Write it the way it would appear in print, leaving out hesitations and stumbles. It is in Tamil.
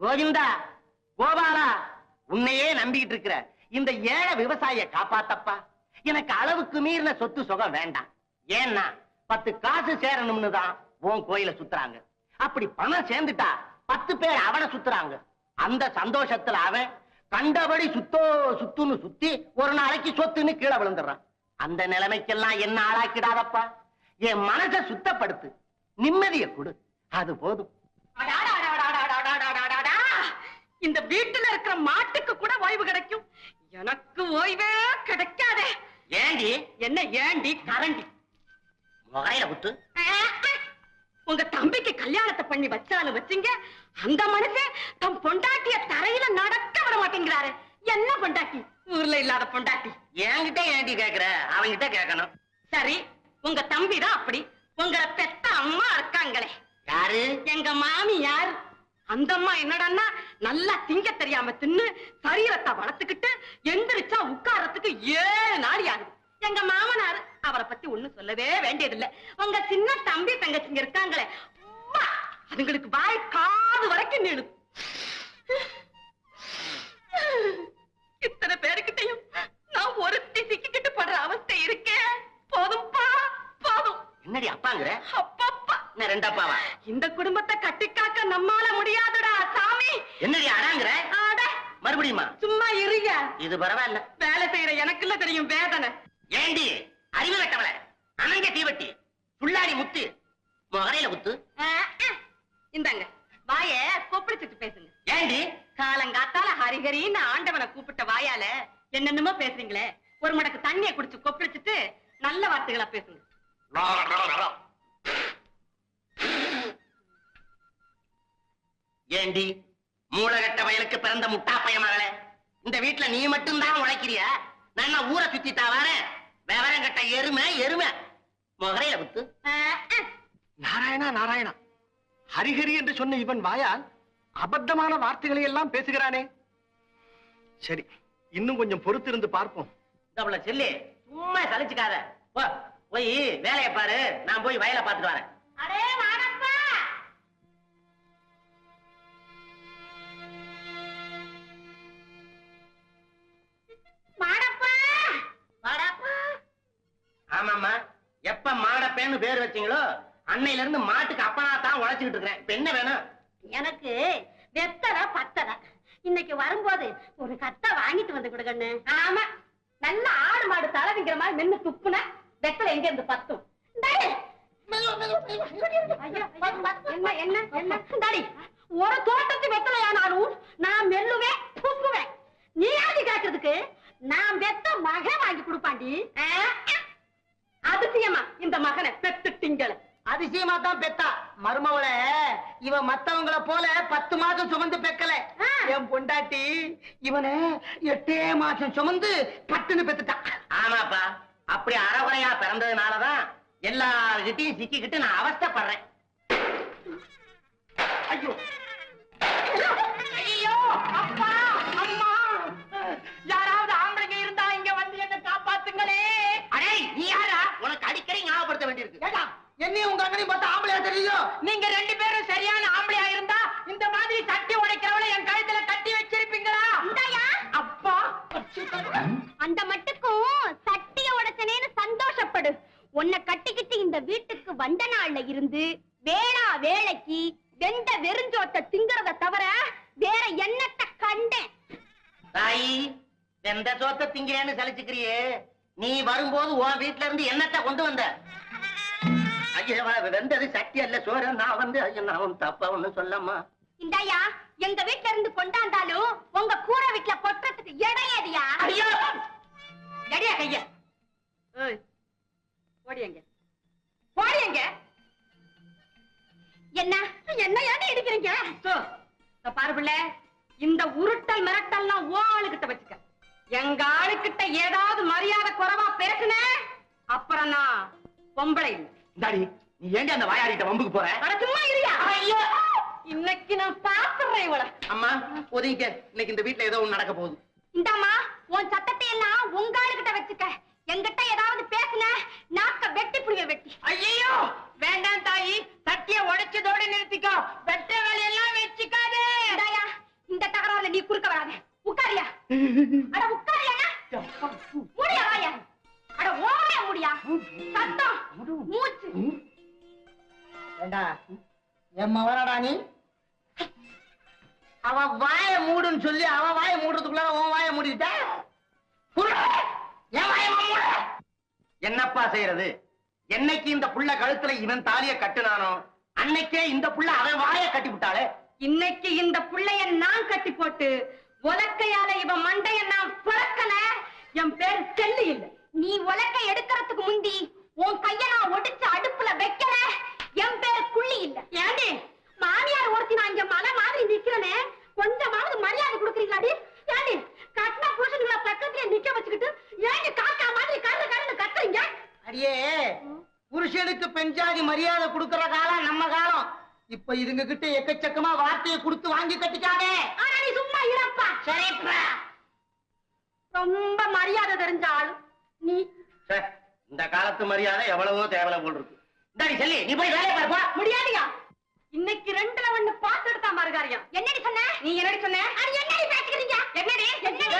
கோவிந்தா, கோபாலா, உன்னையே நம்பிக்கிட்டு இருக்கிற இந்த ஏழை விவசாயிய காப்பாத்தப்பா. எனக்கு அளவுக்கு மீறின சொத்து சுகம் வேண்டாம். ஏன்னா 10 காசு சேரணும்னு தான் உன் கோயில சுத்துறாங்க. அப்படி பணம் சேர்ந்துட்டா 10 பேர் அவனை சுத்துறாங்க. அந்த சந்தோஷத்துல அவன் கண்டபடி சுத்துன்னு சுத்தி ஒரு நாளைக்கு சொத்துன்னு கீழே விழுந்துடுறான். அந்த நிலைமைக்கெல்லாம் என்ன ஆளாக்கிடாதப்பா. என் மனசை சுத்தப்படுத்து, நிம்மதியை கொடு, அது போதும். இந்த வீட்டுல இருக்கிற மாட்டுக்கு கூட ஓய்வு கிடைக்கும், எனக்கு ஓய்வே கிடைக்காதே. ஏண்டி? என்ன ஏண்டி? கரண்டி முகையில குத்து. உங்க தம்பிக்கு கல்யாணத்தை பண்ணி வச்சாலும் வச்சுங்க, அந்த மனுஷன் தம் பொண்டாட்டிய தரையில நடக்க விட மாட்டேங்கிறாரு. என்ன பொண்டாட்டி? ஊர்ல இல்லாத பொண்டாட்டி. என்கிட்ட ஏண்டி கேக்குற? அவன்கிட்ட கேட்கணும். சரி, உங்க தம்பி தான் அப்படி. உங்களை பெத்த அம்மா இருக்காங்களே, யாரு? எங்க மாமியார். அந்த அம்மா என்னடான்னா நல்லா திங்க தெரியாம தின்னு சரீரத்தை வளர்த்துக்கிட்டு எந்திரிச்சா உட்காரத்துக்கு 7 நாள் ஆகுது. எங்க மாமனார் அவரை பத்தி ஒண்ணும் சொல்லவே வேண்டியதில்லை. உங்க சின்ன தம்பி தங்கச்சிங்க இருக்காங்களே, அதுங்களுக்கு வாய் காது வரைக்கும் நீளு. இத்தனை பேருக்கிட்டையும் நான் ஒருத்தி சிக்கிக்கிட்டு படுற அவஸ்தை இருக்கேன். போதும்பா, போதும். என்னடி அப்பாங்கிற? அப்பப்பா, ரெண்டப்பாவா? இந்த குடும்பத்தை கட்டி காக்க நம்மால முடியாதுடா சாமி. என்னடி அடாங்கிற? மறுபடியுமா? சும்மா இருங்க. இது பரவாயில்ல. வேலை செய்யற எனக்குள்ள தெரியும் வேதனை. ஏண்டி அறிவு கட்டவள, அனங்க தீவட்டி, புள்ளாடி முத்து, முகரையில குத்து. இந்தாங்க வாய கொப்பளிச்சுட்டு பேசுங்க. ஏண்டி காலங்காத்தால ஹரிஹரின்னு ஆண்டவனை கூப்பிட்ட வாயால என்னென்னமோ பேசுறீங்களே, ஒரு மடக்கு தண்ணியை குடிச்சு கொப்பளிச்சுட்டு நல்ல வார்த்தைகளா பேசுங்க. ஏண்டி மூலகட்ட வயலுக்கு பிறந்த முட்டா பையமகளே, இந்த வீட்டுல நீ மட்டும்தான் உழைக்கிறியா? நான் ஊரை சுத்திட்டா வரேன். விவரம் கட்ட எருமை எருமை. முகரையில குத்து. நாராயணா நாராயணா, ஹரிஹரி என்று சொன்ன இவன் வாயால் அபத்தமான வார்த்தைகளை எல்லாம் பேசுகிறானே. சரி, இன்னும் கொஞ்சம் பொறுத்திருந்து பார்ப்போம். செல்லி சும்மா சலிச்சுக்காத. போய் வேலையை பாரு, நான் போய் வயலை பார்த்துட்டு வரேன். அடே வாடப்பா. மாடப்பா, மாடப்பா. ஆமாம்மா, எப்ப மாடப்பேன்னு பேர் வச்சீங்களோ அன்னையில இருந்து மாட்டுக்கு அப்பனா தான் உழைச்சுக்கிட்டு இருக்கிறேன். இப்ப என்ன வேணும்? எனக்கு வெத்தலை பத்தலை. இன்னைக்கு வரும்போது ஒரு கட்டை வாங்கிட்டு வந்து கொடுக்கண்ணு. ஆமா, நல்ல ஆடு மாடு தலைவிங்கிற மாதிரி மென்னு துப்புன வெத்தலை எங்க இருந்து பத்தும். ஒரு தோட்டத்து வெத்தலையானாலும் நான் மெல்லுவேன் துப்புவேன். நீ யாரு கேக்குறதுக்கு? நான் வெத்த மகன் வாங்கி கொடுப்பாண்டி. அதிசயமா இந்த மகனை பெத்துட்டீங்கள. அதிசயமா தான் பெத்தா மருமவள. இவ மத்தவங்கள போல 10 மாசம் சுமந்து பெக்கல. என் பொண்டாட்டி இவனை 8 மாசம் சுமந்து பட்டுன்னு பெத்துட்டா. ஆமாப்பா, அப்படி அறகுறையா பிறந்ததுனாலதான் எல்லார்கிட்டையும் சிக்கிக்கிட்டு நான் அவஸ்தைப்படுறேன். ஐயோ ஐயோ, அப்பா அம்மா, யாராவது ஆம்பளைங்க இருந்தா இங்க வந்து என்ன காப்பாத்துங்களே. அடே நீ யாரா? உனக்கு அடிக்கடி ஞாபகப்படுத்த வேண்டியிருக்கு. என்னையும் உங்க அண்ணனையும் பார்த்தா ஆம்பளையா தெரியும். நீங்க 2 பேரும் சரியான ஆம்பளையா இருந்தா இந்த மாதிரி சட்டி உடைக்கிறவளை என் கழுத்துல கட்டி வச்சிருப்பீங்களா? அப்பா, அந்த மட்டுக்கும் சட்டிய உடைச்சனேன்னு சந்தோஷப்படு. உன்னை கட்டிக்கிட்டு இந்த வீட்டுக்கு வந்த நாள்ல இருந்து வேளா வேலைக்கு வெந்த வெறுஞ்சோத்தை திங்கறத தவிர வேற என்னத்தை கண்டேன்? தாயி, வெந்த சோத்த திங்கிறேன்னு சலிச்சுக்கிறியே. நீ வரும்போது உன் வீட்டுல இருந்து என்னத்தை கொண்டு வந்த? வெந்தது சட்டி அல்ல சோறு. நான் வந்து நான் தப்பா ஒண்ணு சொல்லம்மா. இந்தாயா, எங்க வீட்டுல இருந்து கொண்டாந்தாலும் உங்க கூரை வீட்டுல கொட்டுறதுக்கு இடையதியா? ஐயோ, கடியா கைய ஓடியங்க ஓடியங்க. என்ன என்ன ஏன் இருக்கிறீங்க? பாரு பிள்ளை, இந்த உருட்டல் மிரட்டல்லாம் ஓ ஆளுகிட்ட வச்சுக்க. எங்க ஆளுகிட்ட ஏதாவது மரியாதை குறைவா பேசுன அப்புறம் நான் பொம்பளை இல்லை. டாடி, நீ ஏண்டி அந்த வாயாடிட்ட வம்புக்கு போற? சும்மா இருயா. ஐயோ, இன்னைக்கு நான் பாத்துறேன் இவள. அம்மா ஒதுங்க, இன்னைக்கு இந்த வீட்டுல ஏதோ ஒண்ணு நடக்க போகுது. இந்தாமா, உன் சத்தத்தை எல்லாம் உங்க ஆளுகிட்ட வச்சுக்க. எங்கிட்ட ஏதாவது பேசுன நாக்க வெட்டி புடிங்க வெட்டி. ஐயோ வேண்டாம் தாயி, சட்டிய உடைச்சதோட நிறுத்திக்கோ. வெட்ட வேலையெல்லாம் வச்சுக்காதே. இந்தாயா, குறுக்க வராத. உட்காரியா? அட உட்காரியா? முடியா வாயா? அட ஓமையா முடியா? சத்தம் மூச்சு. ஏண்டா என் மவனடா நீ? அவ வாய மூடுன்னு சொல்லி அவ வாய மூடுறதுக்குள்ள உன் வாய மூடிட்ட. என்னப்பா செய்யறது? என்னைக்கு இந்த புள்ள கழுத்துல இவன் தாலிய கட்டுனானோ அன்னைக்கே இந்த புள்ள அவன் வாய கட்டி விட்டாளே. இன்னைக்கு இந்த புள்ளைய நான் கட்டி போட்டு உலக்கையால இவன் மண்டைய நான் பிறக்கல. என் பேர் செல்லி இல்ல. நீ உலக்க எடுக்கிறதுக்கு முந்தி உன் கைய நான் ஒடிச்சு அடுப்புல வைக்கல. என் பேரு குள்ளி இல்ல. ஏண்டி மாமியார் ஒருத்தி நான் இங்க மலை மாதிரி நிக்கிறனே, கொஞ்சமாவது மரியாதை கொடுக்குறீங்களாடி? ஏண்டி கட்டின புருஷனுங்களை பக்கத்துல நிக்க வச்சுக்கிட்டு ஏண்டி காக்கா மாதிரி கண்ணு கண்ணு கத்துறீங்க? அடியே, புருஷனுக்கு பெண் ஜாதி மரியாதை கொடுக்கற காலம் நம்ம காலம். இப்ப இதுங்க கிட்ட எக்கச்சக்கமா வார்த்தையை கொடுத்து வாங்கி கட்டிக்காதே. ஆனா நீ சும்மா இருப்பா. சரிப்பா. ரொம்ப மரியாதை தெரிஞ்ச ஆளு நீ. இந்த காலத்து மரியாதை எவ்வளவோ தேவலை போல் இருக்கு. இந்தாடி சொல்லி நீ போய் வேலையை பாருப்பா. முடியாதியா? இன்னைக்கு 2ல 1 பாத்து எடுத்தா மறுகாரியம். என்னடி சொன்ன? நீ என்னடி சொன்ன? அது என்னடி பேசுறீங்க? என்னடி? என்னடி?